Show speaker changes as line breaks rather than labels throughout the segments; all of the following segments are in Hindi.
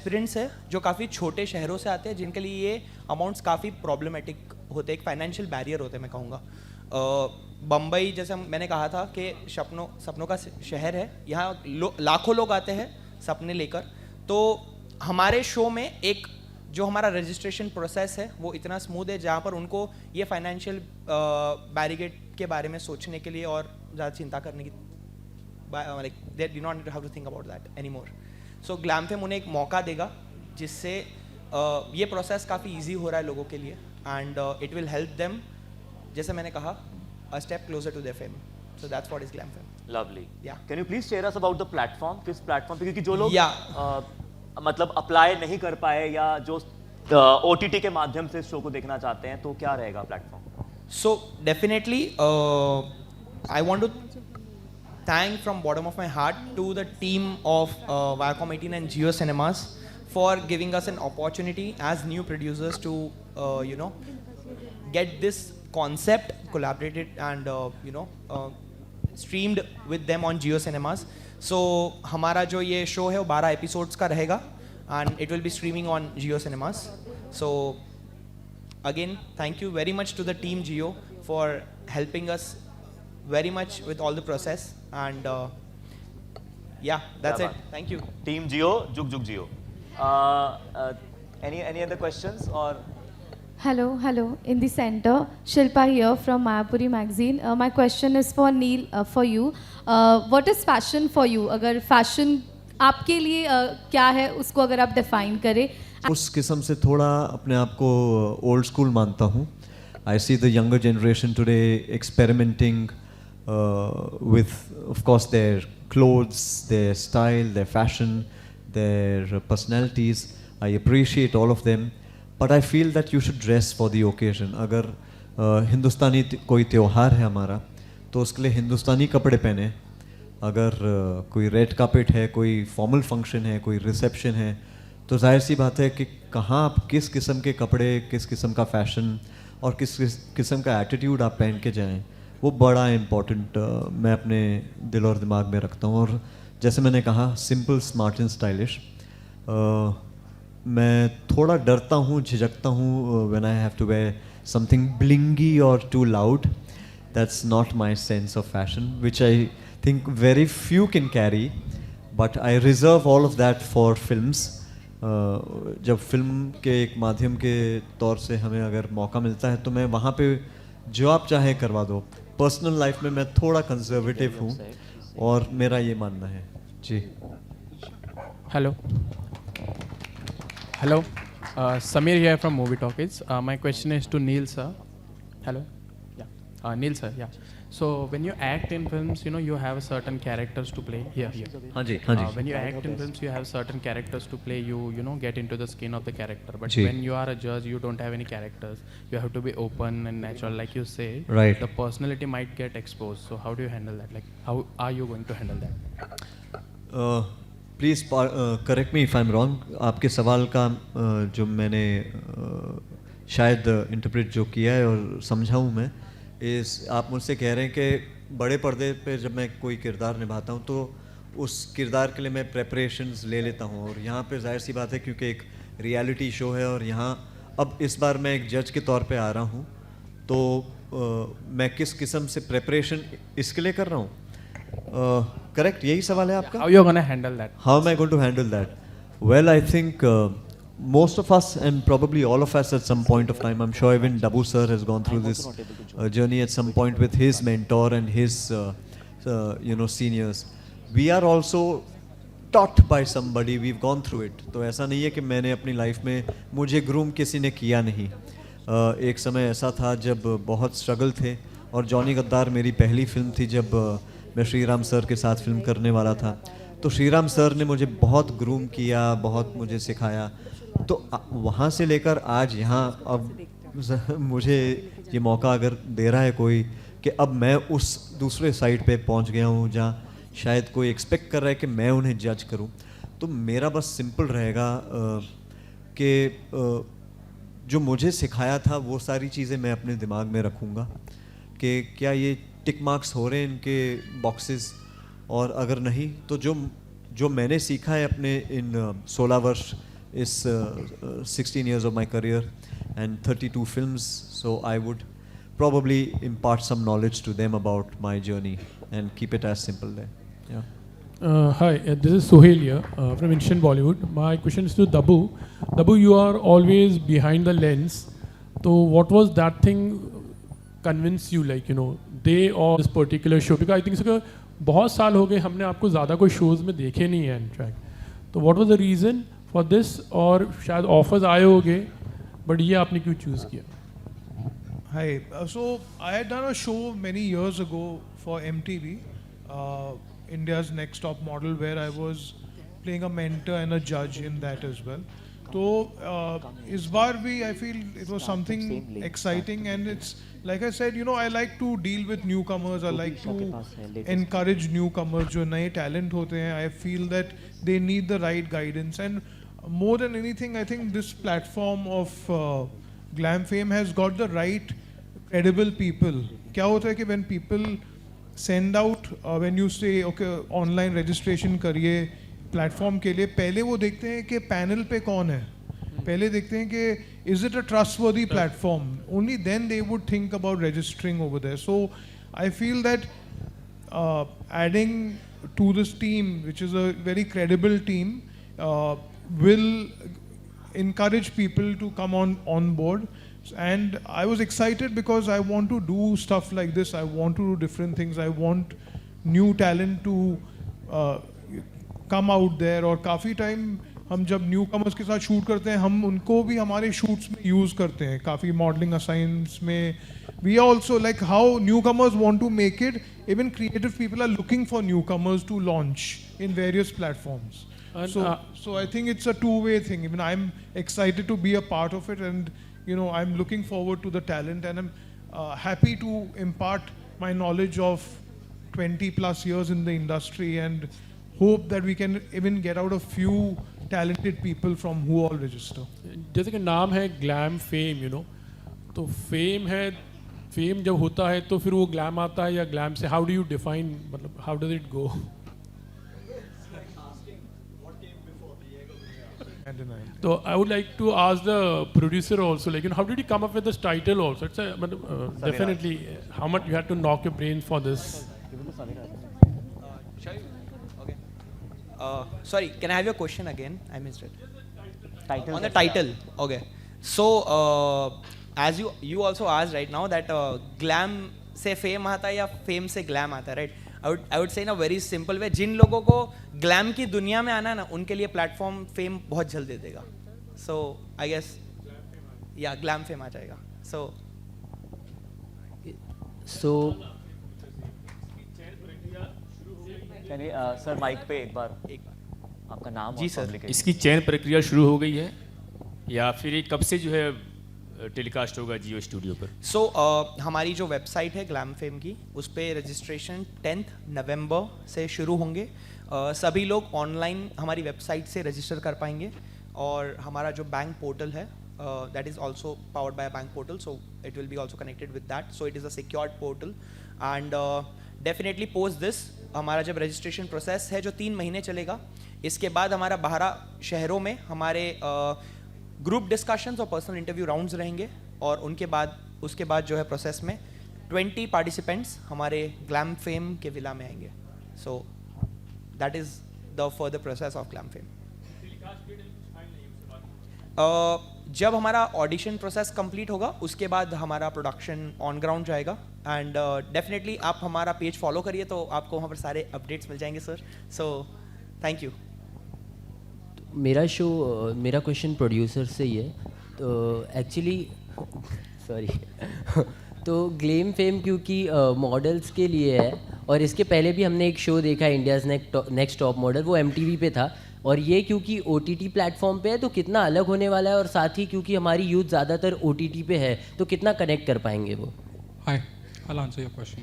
एस्पिरेंट्स है जो काफ़ी छोटे शहरों से आते हैं, जिनके लिए ये अमाउंट्स काफ़ी प्रॉब्लमेटिक होते हैं, एक फाइनेंशियल बैरियर होते हैं मैं कहूँगा। बम्बई जैसे मैंने कहा था कि सपनों का शहर है, यहाँ लाखों लोग आते हैं सपने लेकर। तो हमारे शो में एक जो हमारा रजिस्ट्रेशन प्रोसेस है वो इतना स्मूथ है, जहाँ पर उनको ये फाइनेंशियल बैरिकेड के बारे में सोचने के लिए और ज़्यादा चिंता करने की like they do not have to think about that any more. So glam fame उन्हें एक मौका देगा जिससे ये प्रोसेस काफ़ी ईजी हो रहा है लोगों के लिए, and it will help them, जैसे मैंने कहा, a step closer to their fame. So that's what is Glam Fam.
Lovely.
Yeah.
Can you please share us about the platform? किस प्लेटफॉर्म पे, क्योंकि जो लोग मतलब अप्लाई नहीं कर पाए या जो OTT के माध्यम से इस शो को देखना चाहते हैं, तो क्या रहेगा platform?
So definitely, I want to thank from bottom of my heart to the team of Viacom 18 and Jio Cinemas for giving us an opportunity as new producers to get this concept collaborated and streamed with them on Jio Cinemas. So हमारा जो ये शो है वो 12 एपिसोड्स का रहेगा and it will be streaming on Jio Cinemas. So again, thank you very much to the team Jio for helping us very much with all the process, and yeah, that's it. Thank you.
Team Jio, Jug Jio. Any other questions or?
Hello, in the center, Shilpa here from Mayapuri magazine. My question is for Neil, for you. What is fashion for you? अगर fashion आपके लिए क्या है, उसको अगर आप define करें.
उस किस्म से थोड़ा अपने आप को old school मानता हूँ. I see the younger generation today experimenting with, of course, their clothes, their style, their fashion, their personalities. I appreciate all of them. But I feel that you should dress for the occasion. अगर हिंदुस्तानी कोई त्योहार है हमारा, तो उसके लिए हिंदुस्तानी कपड़े पहने. अगर कोई रेड कार्पेट है, कोई फॉर्मल फंक्शन है, कोई रिसेप्शन है, तो जाहिर सी बात है कि कहाँ आप किस किस्म के कपड़े, किस किस्म का फैशन और किस किस्म का एटीट्यूड आप पहन के जाएं, वो बड़ा इम्पोर्टेंट मैं अपने दिल और दिमाग में रखता हूँ. और जैसे मैंने कहा, सिंपल, स्मार्ट एंड स्टाइलिश. मैं थोड़ा डरता हूँ, झिझकता हूँ when I have to wear something blingy or too loud. That's not my sense of fashion, which I think very few can carry. But I reserve all of that for films. जब फिल्म के एक माध्यम के तौर से हमें अगर मौका मिलता है, तो मैं वहाँ पे जो आप चाहे करवा दो. पर्सनल लाइफ में मैं थोड़ा कंजर्वेटिव हूँ और मेरा ये मानना है. जी.
Hello, Samir here from Movie Talkies. My question is to Neil sir. Hello, yeah, Neil sir, yeah. So when you act in films, you have certain characters to play. Here.
हाँ जी.
When you act in films, you have certain characters to play. You get into the skin of the character. But when you are a judge, you don't have any characters. You have to be open and natural, like you say.
Right.
The personality might get exposed. So how do you handle that? Like, how are you going to handle that?
Please correct me if I am wrong. आपके सवाल का जो मैंने शायद इंटरप्रेट जो किया है और समझा हूँ मैं, आप मुझसे कह रहे हैं कि बड़े पर्दे पे जब मैं कोई किरदार निभाता हूँ तो उस किरदार के लिए मैं प्रेपरेशंस ले लेता हूँ. और यहाँ पे जाहिर सी बात है, क्योंकि एक रियलिटी शो है और यहाँ अब इस बार मैं एक जज के तौर पे आ रहा हूँ, तो मैं किस किस्म से प्रेपरेशन इसके लिए कर रहा हूँ. करेक्ट, यही सवाल है आपका?
How you gonna handle that?
How am I going to handle that? Well, I think most of us, and probably all of us at some point of time, I'm sure even Dabu sir has gone through this journey at some point with his mentor and his seniors. We are also taught by somebody, we've gone through it. तो ऐसा नहीं है कि मैंने अपनी लाइफ में मुझे ग्रूम किसी ने किया नहीं. एक समय ऐसा था जब बहुत स्ट्रगल थे, और जॉनी गद्दार मेरी पहली फिल्म थी जब मैं श्रीराम सर के साथ फिल्म करने वाला था. तो श्रीराम सर ने मुझे बहुत ग्रूम किया, बहुत मुझे सिखाया. तो वहाँ से लेकर आज यहाँ, अब मुझे ये मौका अगर दे रहा है कोई कि अब मैं उस दूसरे साइड पे पहुँच गया हूँ जहाँ शायद कोई एक्सपेक्ट कर रहा है कि मैं उन्हें जज करूँ, तो मेरा बस सिंपल रहेगा कि जो मुझे सिखाया था वो सारी चीज़ें मैं अपने दिमाग में रखूँगा कि क्या ये टिक मार्क्स हो रहे हैं इनके बॉक्सेस, और अगर नहीं तो जो मैंने सीखा है अपने इन 16 वर्ष is 16 years of my career and 32 films, so I would probably impart some knowledge to them about my journey and keep it as simple there. Yeah.
Hi, this is Sohail here from Instant Bollywood. My question is to Dabu. Dabu, you are always behind the lens. So what was that thing convince you, like, you know, they or this particular show? Because I think so बहुत साल हो गए हमने आपको ज़्यादा कोई शोज़ में देखे नहीं है इनफैक्ट. तो what was the reason for this? और शायद ऑफर्स आए होंगे बट ये आपने क्यों चूज़ किया?
Hi. So I had done a show many years ago for MTV, India's Next Top Model, where I was playing a mentor and a judge in that as well. So इस बार भी I feel it was something exciting, and it's like I said, you know, I like to deal with newcomers. I like to encourage newcomers जो नए talent होते हैं. I feel that they need the right guidance, and more than anything, I think this platform of Glam Fame has got the right credible people. क्या होता है कि when people send out, when you say okay online registration करिए प्लेटफॉर्म के लिए, पहले वो देखते हैं कि पैनल पे कौन है, पहले देखते हैं कि is it a trustworthy platform. Only then they would think about registering over there. So I feel that adding to this team, which is a very credible team, will encourage people to come on board. And I was excited because I want to do stuff like this. I want to do different things. I want new talent to come out there. और काफ़ी टाइम हम जब न्यू कमर्स के साथ शूट करते हैं, हम उनको भी हमारे शूट्स में यूज़ करते हैं. काफ़ी मॉडलिंग असाइंस में we are also, like how newcomers want to make it, even creative people are looking for newcomers to launch in various platforms.
And,
so I think it's a two-way thing. Even I'm excited to be a part of it, and you know, I'm looking forward to the talent, and I'm happy to impart my knowledge of 20 plus years in the industry, and hope that we can even get out a few talented people from who all register.
जैसे कि नाम है ग्लैम फेम, यू नो, तो फेम है, फेम जब होता है तो फिर वो ग्लैम आता है या ग्लैम से, हाउ डू यू डिफाइन, मतलब how does it go? So I would like to ask the producer also, like, you know, how did you come up with this title also? It's a, definitely, how much you had to knock your brain for this?
Okay. Sorry, can I have your question again? I missed it.
Title.
On the title. Okay. So as you also asked right now that glam से fame आता है या fame से glam आता है, right? I would say in a very simple way, जिन लोगों को ग्लैम की दुनिया में आना है ना, उनके लिए प्लेटफॉर्म फेम बहुत जल्द दे देगा. सो आई गेस या ग्लैम फेम आ जाएगा. सो
सर माइक पे एक बार आपका नाम.
जी सर.
इसकी चयन प्रक्रिया शुरू हो गई है या फिर ये कब से जो है टेलीकास्ट होगा जियो स्टूडियो पर?
सो हमारी जो वेबसाइट है ग्लैम फेम की, उस पर रजिस्ट्रेशन 10 नवंबर से शुरू होंगे. सभी लोग ऑनलाइन हमारी वेबसाइट से रजिस्टर कर पाएंगे, और हमारा जो बैंक पोर्टल है that is also powered by bank portal, so it will be also connected with that. So it is a secured portal, and definitely post this हमारा जब रजिस्ट्रेशन प्रोसेस है जो 3 महीने चलेगा, इसके बाद हमारा 12 शहरों में हमारे ग्रुप डिस्कशंस और पर्सनल इंटरव्यू राउंड्स रहेंगे, और उसके बाद जो है प्रोसेस में 20 पार्टिसिपेंट्स हमारे ग्लैम फेम के विला में आएंगे. So that is the further process of glam fame. जब हमारा ऑडिशन प्रोसेस कंप्लीट होगा, उसके बाद हमारा प्रोडक्शन ऑन ग्राउंड जाएगा, एंड डेफिनेटली आप हमारा पेज फॉलो करिए तो आपको वहाँ पर सारे अपडेट्स मिल जाएंगे सर. So thank you.
मेरा क्वेश्चन प्रोड्यूसर से ही है. तो एक्चुअली सॉरी तो ग्लैम फेम क्योंकि मॉडल्स के लिए है, और इसके पहले भी हमने एक शो देखा है इंडियाज़ नेक्स्ट टॉप मॉडल, वो MTV पे था, और ये क्योंकि OTT प्लेटफॉर्म पे है तो कितना अलग होने वाला है, और साथ ही क्योंकि हमारी यूथ ज़्यादातर OTT पे है तो कितना कनेक्ट कर पाएंगे वो?
हाय, आई आंसर योर क्वेश्चन.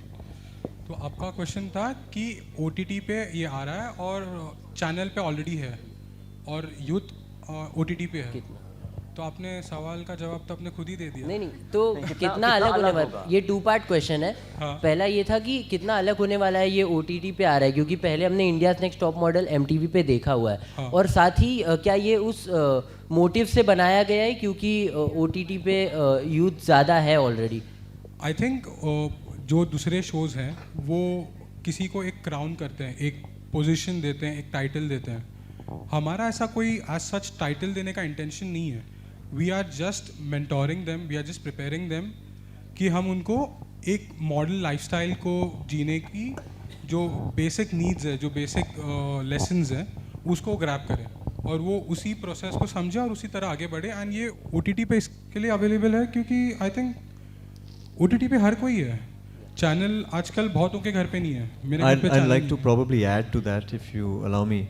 तो आपका क्वेश्चन था कि OTT पे ये आ रहा है और चैनल पे ऑलरेडी है और यूथ OTT पे है.
कितना?
तो तो आपने सवाल का जवाब तो आपने खुद ही दे दिया।
नहीं तो कितना अलग होने वाला, ये 2 पार्ट क्वेश्चन है।
हाँ।
पहला ये था कि कितना अलग होने वाला है ये OTT पे आ रहा है, क्योंकि पहले हमने India next top model MTV पे देखा हुआ है।
हाँ।
और साथ ही क्या ये उस मोटिव से बनाया गया है क्योंकि OTT पे यूथ ज़्यादा है ऑलरेडी?
आई थिंक जो दूसरे शोज़ हैं वो किसी को एक क्राउन करते हैं, एक पोजीशन देते हैं, एक टाइटल देते हैं। हमारा ऐसा कोई एज सच टाइटल देने का इंटेंशन नहीं है। We are just mentoring them, we are just preparing them कि हम उनको एक मॉडल लाइफस्टाइल को जीने की जो बेसिक नीड्स है, जो बेसिक लेसन्स हैं, उसको ग्रैब करें और वो उसी प्रोसेस को समझे और उसी तरह आगे बढ़े। एंड ये OTT पे इसके लिए अवेलेबल है क्योंकि आई थिंक OTT पे हर कोई है। चैनल आजकल बहुतों के घर पे नहीं है। मेरे घर पे
I'd
channel
like to probably add to that if you allow me.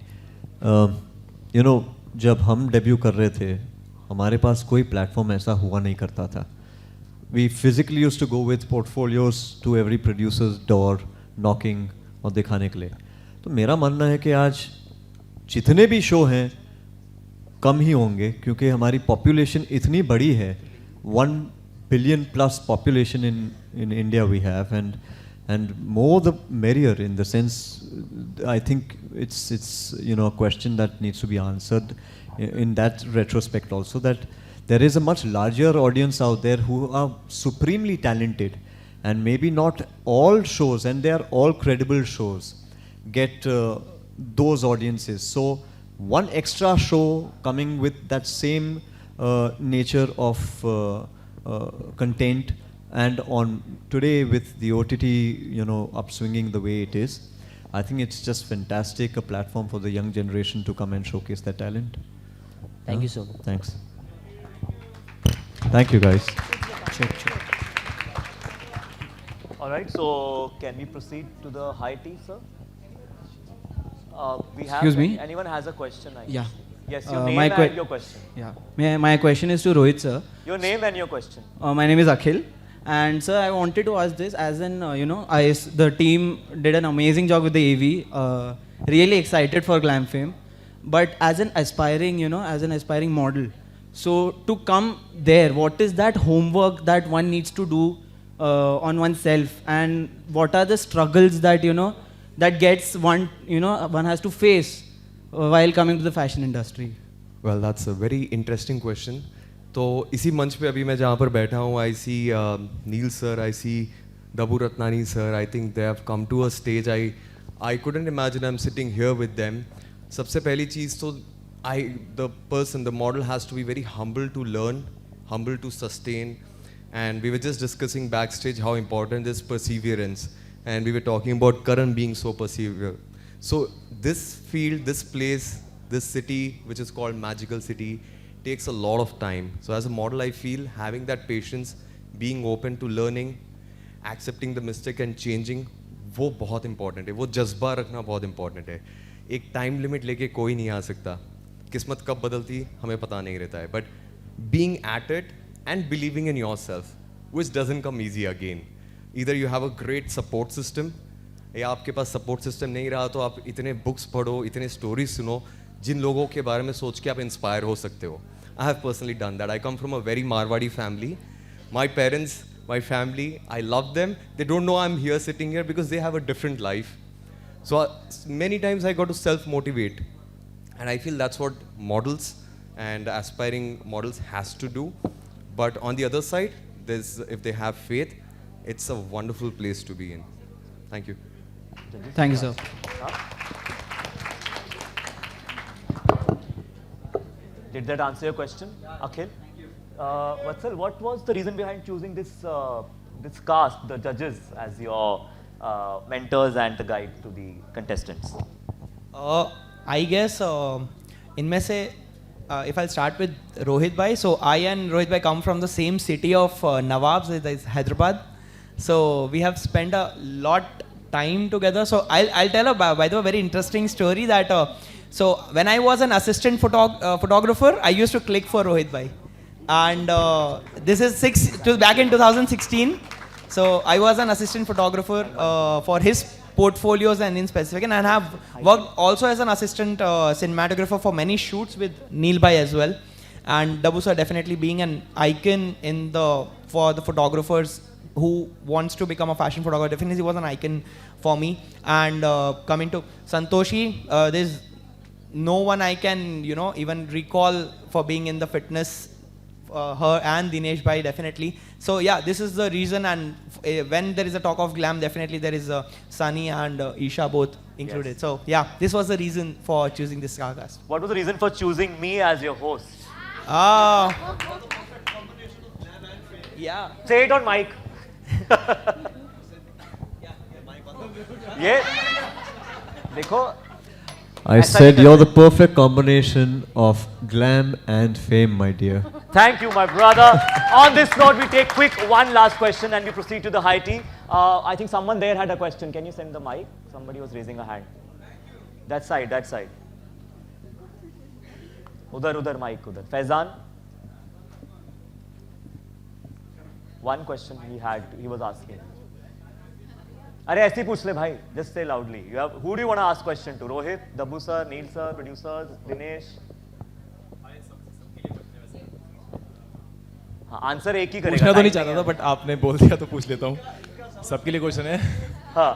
You know, जब हम डेब्यू कर रहे थे हमारे पास कोई प्लेटफॉर्म ऐसा हुआ नहीं करता था. We physically used to go with portfolios to every producer's door, knocking और दिखाने के लिए. तो मेरा मानना है कि आज जितने भी शो हैं कम ही होंगे क्योंकि हमारी पॉपुलेशन इतनी बड़ी है. 1 billion plus population in India we have, and more the merrier, in the sense I think it's you know a question that needs to be answered in that retrospect also, that there is a much larger audience out there who are supremely talented, and maybe not all shows, and they are all credible shows, get those audiences. So one extra show coming with that same nature of content, and on today with the OTT, you know, upswinging the way it is, I think it's just fantastic, a platform for the young generation to come and showcase their talent.
Thank you so much.
Thanks. Thank you guys.
All right, so can we proceed to the high tea, sir? We have
Excuse me?
Anyone has a question?
Yeah.
Yes, your name and your question.
Yeah. My question is to Rohit, sir.
Your name and your question.
My name is Akhil. And sir, I wanted to ask this as in, you know, the team did an amazing job with the AV. Really excited for Glam Fame. But as an aspiring, you know, as an aspiring model, so to come there, what is that homework that one needs to do on oneself? And what are the struggles that, you know, that gets one, you know, one has to face while coming to the fashion industry?
Well, that's a very interesting question. तो इसी मंच पे अभी मैं जहाँ पर बैठा हूँ, I see Neel sir, I see Dabboo Ratnani sir. I think they have come to a stage I couldn't imagine I am sitting here with them. सबसे पहली चीज़ तो the model has to be very humble to learn, humble to sustain. And we were just discussing backstage how important is perseverance. And we were talking about Karan being so persevere. So this field, this place, this city, which is called Magical City, takes a lot of time. So as a model, I feel having that patience, being open to learning, accepting the mistake and changing, वो बहुत important है. वो जज्बा रखना बहुत important है. एक time limit लेके कोई नहीं आ सकता. किस्मत कब बदलती हमें पता नहीं रहता है. But being at it and believing in yourself, which doesn't come easy again. Either you have a great support system, या आपके पास support system नहीं रहा तो आप इतने books पढ़ो, इतने stories सुनो, जिन लोगों के बारे में सोच के आप inspire हो सकते हो. I have personally done that. I come from a very Marwadi family. My parents, my family, I love them. They don't know I'm here sitting here because they have a different life. So many times I got to self-motivate. And I feel that's what models and aspiring models has to do. But on the other side, if they have faith, it's a wonderful place to be in. Thank you.
Thank you, sir.
Did that answer your question, Akhil? Vatsal, what was the reason behind choosing this cast, the judges, as your mentors and the guide to the contestants?
I guess इनमें से if I'll start with Rohit bhai, so I and Rohit bhai come from the same city of Nawabs, that is Hyderabad. So we have spent a lot time together. So I'll tell by the way, very interesting story that so when I was an assistant photographer, I used to click for Rohit bhai, and this is back in 2016. So I was an assistant photographer for his portfolios and in specific, and I have worked also as an assistant cinematographer for many shoots with Neil bhai as well. And Dabu sir definitely being an icon for the photographers who wants to become a fashion photographer, definitely was an icon for me. And coming to Santoshi, there's no one I can even recall for being in the fitness. Her and Dinesh bhai definitely. So yeah, this is the reason. And when there is a talk of glam, definitely there is Sunny and Isha both included.
Yes.
So yeah, this was the reason for choosing this cast.
What was the reason for choosing me as your host?
Yeah.
Say it on mic. ये देखो.
I said you're the perfect combination of glam and fame, my dear.
Thank you, my brother. On this note, we take one last question and we proceed to the high tea. I think someone there had a question. Can you send the mic? Somebody was raising a hand. That side. Udhar mic, udhar. Faizan? One question he was asking. अरे ऐसे ही पूछ ले भाई, just say loudly. Who do you want to ask question to? Rohit, Dabu sir, Neil sir, producers, Dinesh? हाँ, आंसर एक ही करेगा.
पूछना तो नहीं चाहता था, बट आपने बोल दिया तो पूछ लेता हूँ. सबके लिए क्वेश्चन है.
हाँ.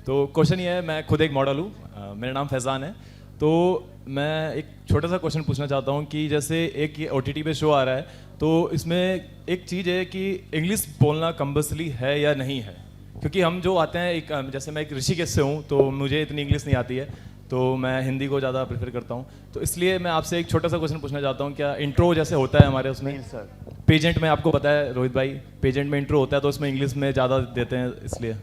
तो क्वेश्चन ये है, मैं खुद एक मॉडल हूँ, मेरा नाम फैज़ान है. तो मैं एक छोटा सा क्वेश्चन पूछना चाहता हूँ कि जैसे एक ये OTT पे शो आ रहा है, तो इसमें एक चीज़ है कि इंग्लिश बोलना कंपल्सरी है या नहीं है. क्योंकि हम जो आते हैं, जैसे मैं एक ऋषिकेश से हूँ, तो मुझे इतनी इंग्लिश नहीं आती है, तो मैं हिंदी को ज़्यादा प्रेफर करता हूँ. तो इसलिए मैं आपसे एक छोटा सा क्वेश्चन पूछना चाहता हूँ, क्या इंट्रो जैसे होता है हमारे उसमें पेजेंट में, आपको पता है रोहित भाई, पेजेंट में इंट्रो होता है तो उसमें इंग्लिश में ज़्यादा देते हैं, इसलिए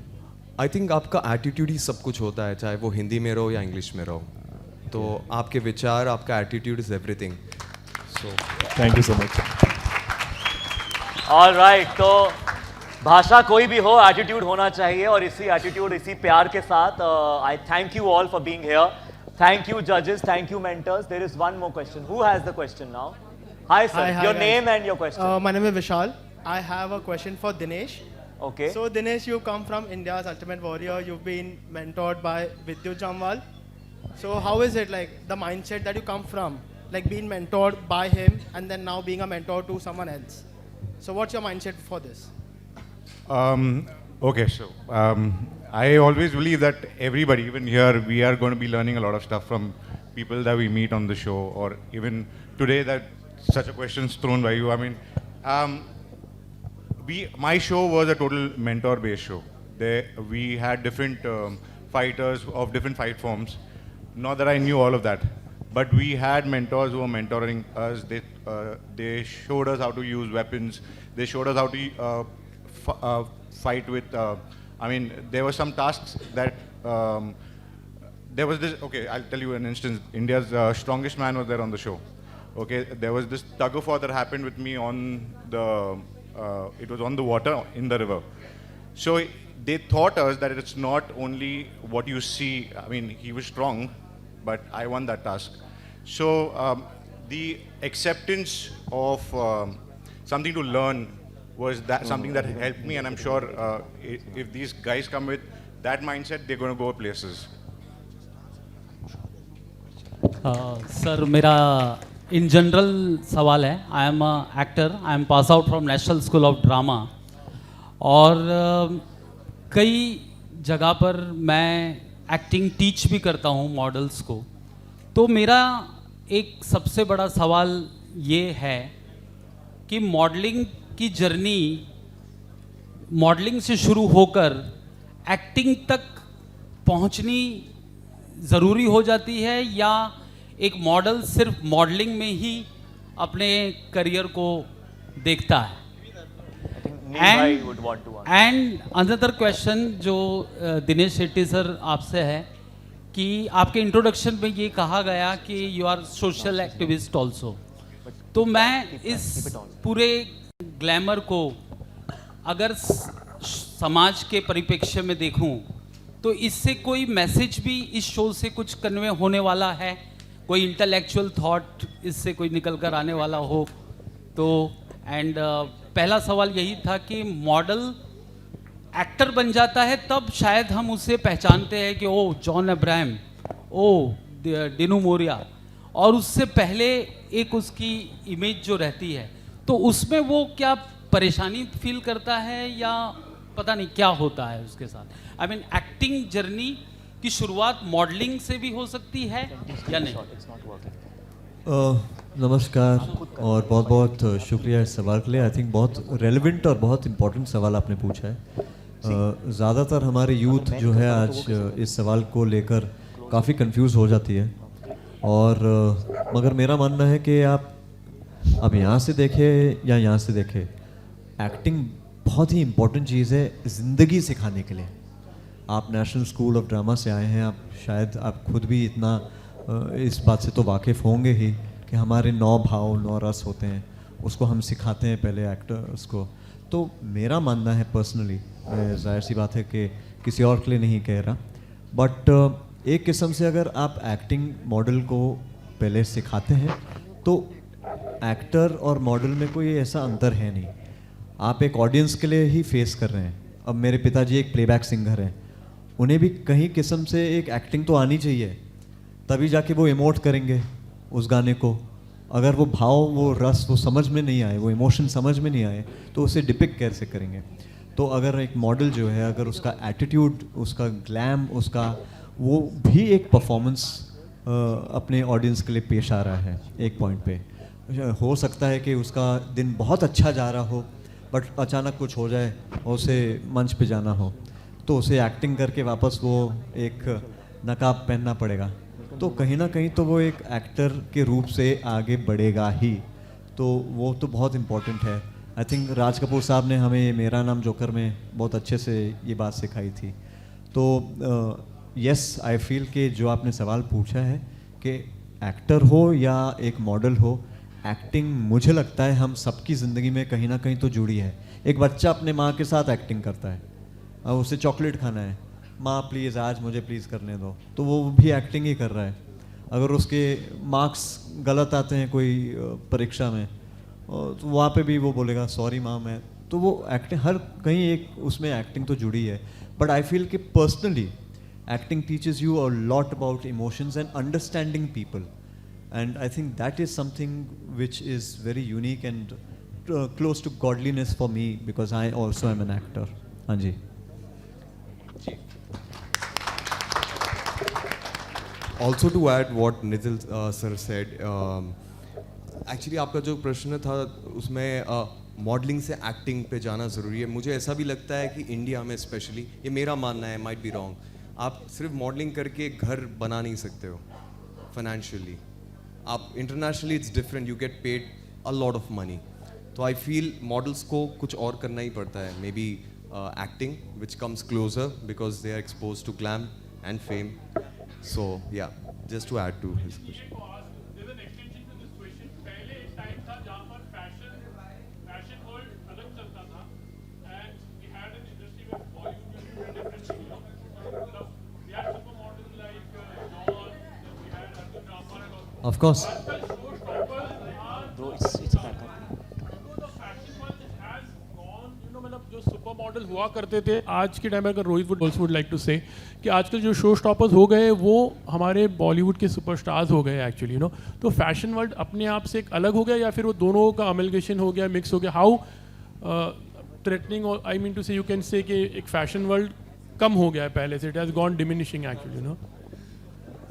आई थिंक आपका एटीट्यूड ही सब कुछ होता है, चाहे वो हिंदी में रहो या इंग्लिश में रहो. तो आपके विचार, आपका attitude is everything. So
thank you so much.
Alright, तो भाषा कोई भी हो, एटीट्यूड होना चाहिए, और इसी एटीट्यूड, इसी प्यार के साथ आई thank you all for being here. Thank you judges, thank you mentors. There is one more question. Who has the question now? Hi sir, your name and your question.
My name is Vishal. I have a question for Dinesh.
Okay.
So Dinesh, you come from India's Ultimate Warrior. You've been mentored by Vidyut Jamwal. So how is it like the mindset that you come from, like being mentored by him and then now being a mentor to someone else? So what's your mindset for this?
Okay, so I always believe that everybody, even here, we are going to be learning a lot of stuff from people that we meet on the show, or even today that such a question is thrown by you. I mean, my show was a total mentor-based show. We had different fighters of different fight forms. Not that I knew all of that, but we had mentors who were mentoring us. They showed us how to use weapons. They showed us how to fight with. I mean, there were some tasks that there was this. Okay, I'll tell you an instance. India's strongest man was there on the show. Okay, there was this tug of war that happened with me on the. It was on the water in the river. So they taught us that it's not only what you see. I mean, he was strong, but I won that task. So the acceptance of something to learn was that something that helped me, and I'm sure if these guys come with that mindset, they're going to go places.
Sir मेरा इन जनरल सवाल है. I am actor, I am pass out from national school of drama, और कई जगह पर मैं एक्टिंग टीच भी करता हूँ मॉडल्स को. तो मेरा एक सबसे बड़ा सवाल ये है कि मॉडलिंग की जर्नी, मॉडलिंग से शुरू होकर एक्टिंग तक पहुंचनी ज़रूरी हो जाती है, या एक मॉडल सिर्फ मॉडलिंग में ही अपने करियर को देखता है? एंड अनदर क्वेश्चन जो दिनेश शेट्टी सर आपसे है कि आपके इंट्रोडक्शन में ये कहा गया कि you are social activist also. तो मैं इस पूरे ग्लैमर को अगर समाज के परिप्रेक्ष्य में देखूं, तो इससे कोई मैसेज भी इस शो से कुछ कन्वे होने वाला है? कोई इंटेलेक्चुअल थॉट इससे कोई निकल कर आने वाला हो तो? एंड पहला सवाल यही था कि मॉडल एक्टर बन जाता है तब शायद हम उसे पहचानते हैं कि ओ जॉन अब्राहम, ओ डिनू मोरिया, और उससे पहले एक उसकी इमेज जो रहती है, तो उसमें वो क्या परेशानी फील करता है या पता नहीं क्या होता है उसके साथ? आई मीन एक्टिंग जर्नी की शुरुआत मॉडलिंग से भी हो सकती है या नहीं?
नमस्कार और बहुत बहुत शुक्रिया इस सवाल के लिए। आई थिंक बहुत रेलेवेंट और बहुत इम्पोर्टेंट सवाल आपने पूछा है। ज़्यादातर हमारे यूथ जो है आज इस सवाल को लेकर काफ़ी कंफ्यूज हो जाती है, और मगर मेरा मानना है कि आप अब यहाँ से देखें या यहाँ से देखें, एक्टिंग बहुत ही इम्पोर्टेंट चीज़ है ज़िंदगी सिखाने के लिए। आप नेशनल स्कूल ऑफ ड्रामा से आए हैं, आप शायद आप खुद भी इतना इस बात से तो वाकिफ़ होंगे ही कि हमारे 9 भाव 9 रस होते हैं, उसको हम सिखाते हैं पहले एक्टर्स को। तो मेरा मानना है पर्सनली, जाहिर सी बात है कि किसी और के लिए नहीं कह रहा, बट एक किस्म से अगर आप एक्टिंग मॉडल को पहले सिखाते हैं तो एक्टर और मॉडल में कोई ऐसा अंतर है नहीं। आप एक ऑडियंस के लिए ही फेस कर रहे हैं। अब मेरे पिताजी एक प्लेबैक सिंगर हैं, उन्हें भी कहीं किस्म से एक एक्टिंग तो आनी चाहिए, तभी जाके वो इमोट करेंगे उस गाने को। अगर वो भाव, वो रस, वो समझ में नहीं आए, वो इमोशन समझ में नहीं आए, तो उसे डिपिक्ट कैसे करेंगे? तो अगर एक मॉडल जो है, अगर उसका एटीट्यूड, उसका ग्लैम, उसका वो भी एक परफॉर्मेंस अपने ऑडियंस के लिए पेश आ रहा है एक पॉइंट पे, हो सकता है कि उसका दिन बहुत अच्छा जा रहा हो बट अचानक कुछ हो जाए और उसे मंच पे जाना हो, तो उसे एक्टिंग करके वापस वो एक नकाब पहनना पड़ेगा। तो कहीं ना कहीं तो वो एक एक्टर के रूप से आगे बढ़ेगा ही। तो वो तो बहुत इम्पोर्टेंट है। आई थिंक राज कपूर साहब ने हमें मेरा नाम जोकर में बहुत अच्छे से ये बात सिखाई थी। तो यस, आई फील कि जो आपने सवाल पूछा है कि एक्टर हो या एक मॉडल हो, एक्टिंग मुझे लगता है हम सबकी ज़िंदगी में कहीं ना कहीं तो जुड़ी है। एक बच्चा अपने माँ के साथ एक्टिंग करता है, अब उसे चॉकलेट खाना है, माँ प्लीज़ आज मुझे प्लीज़ करने दो, तो वो भी एक्टिंग ही कर रहा है। अगर उसके मार्क्स गलत आते हैं कोई परीक्षा में, तो वहाँ पे भी वो बोलेगा सॉरी माँ मैं, तो वो एक्टिंग हर कहीं एक उसमें एक्टिंग तो जुड़ी है। बट आई फील कि personally acting teaches you a lot about emotions and understanding people, and I think that is something which is very unique and close to godliness for me, because I also am an actor. हाँ जी।
Also to add what Nitil sir said, actually आपका जो प्रश्न था उसमें मॉडलिंग से एक्टिंग पे जाना ज़रूरी है। मुझे ऐसा भी लगता है कि इंडिया में स्पेशली, ये मेरा मानना है, माइट बी रॉन्ग, आप सिर्फ मॉडलिंग करके घर बना नहीं सकते हो फाइनेंशियली। आप internationally it's different, you get paid a lot of money. तो आई फील मॉडल्स को कुछ और करना ही पड़ता है, may be acting which comes closer because they are expose to glam and fame. So yeah, just to add to his question.
Of course.
मतलब जो सुपर मॉडल हुआ करते थे आज के टाइम में, अगर रोहित वुड लाइक टू से कि आजकल जो शो स्टॉपर्स हो गए वो हमारे बॉलीवुड के सुपरस्टार्स हो गए एक्चुअली, यू नो। तो फैशन वर्ल्ड अपने आप से एक अलग हो गया या फिर वो दोनों का अमलगेशन हो गया, मिक्स हो गया? How threatening, I mean to say you can say कि एक फैशन वर्ल्ड कम हो गया है पहले से, it has gone diminishing actually, you know.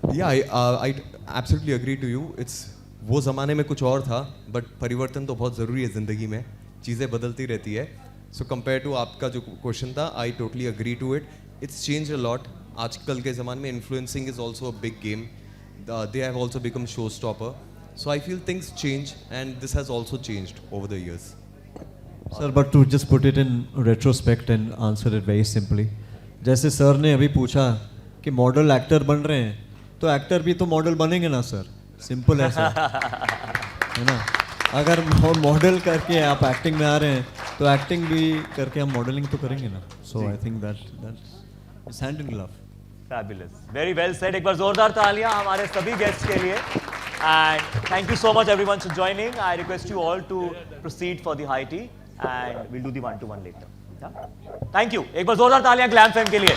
Yeah, I absolutely agree to you. It's वो ज़माने में कुछ और था, बट परिवर्तन तो बहुत ज़रूरी है ज़िंदगी में, चीज़ें बदलती रहती है। सो कंपेयर टू आपका जो क्वेश्चन था, I totally agree to it. It's change a lot. आजकल के ज़माने में influencing is also a big game. They have also become show stopper. So I feel things change and this has also changed over the years.
Sir, but to just put it in retrospect and answer it very simply, जैसे सर ने अभी पूछा कि मॉडल एक्टर बन रहे हैं, तो एक्टर भी तो मॉडल बनेंगे ना सर, सिंपल है सर, है ना। अगर मॉडल करके आप एक्टिंग में आ रहे हैं तो एक्टिंग भी करके हम मॉडलिंग तो करेंगे ना। So I think that is hand in glove.
Fabulous, very well said. एक बार जोरदार तालियां हमारे सभी गेस्ट्स के लिए, and thank you so much everyone for joining. I request you all to proceed for the high tea and will do the 1-to-1 later. Thank you. एक बार जोरदार तालियां ग्लैम फेम के लिए।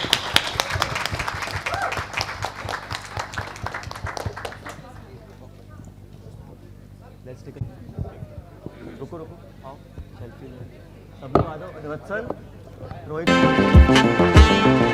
रुको रुको आओ सेल्फी ले सब लोग आ जाओ वत्सल रोहित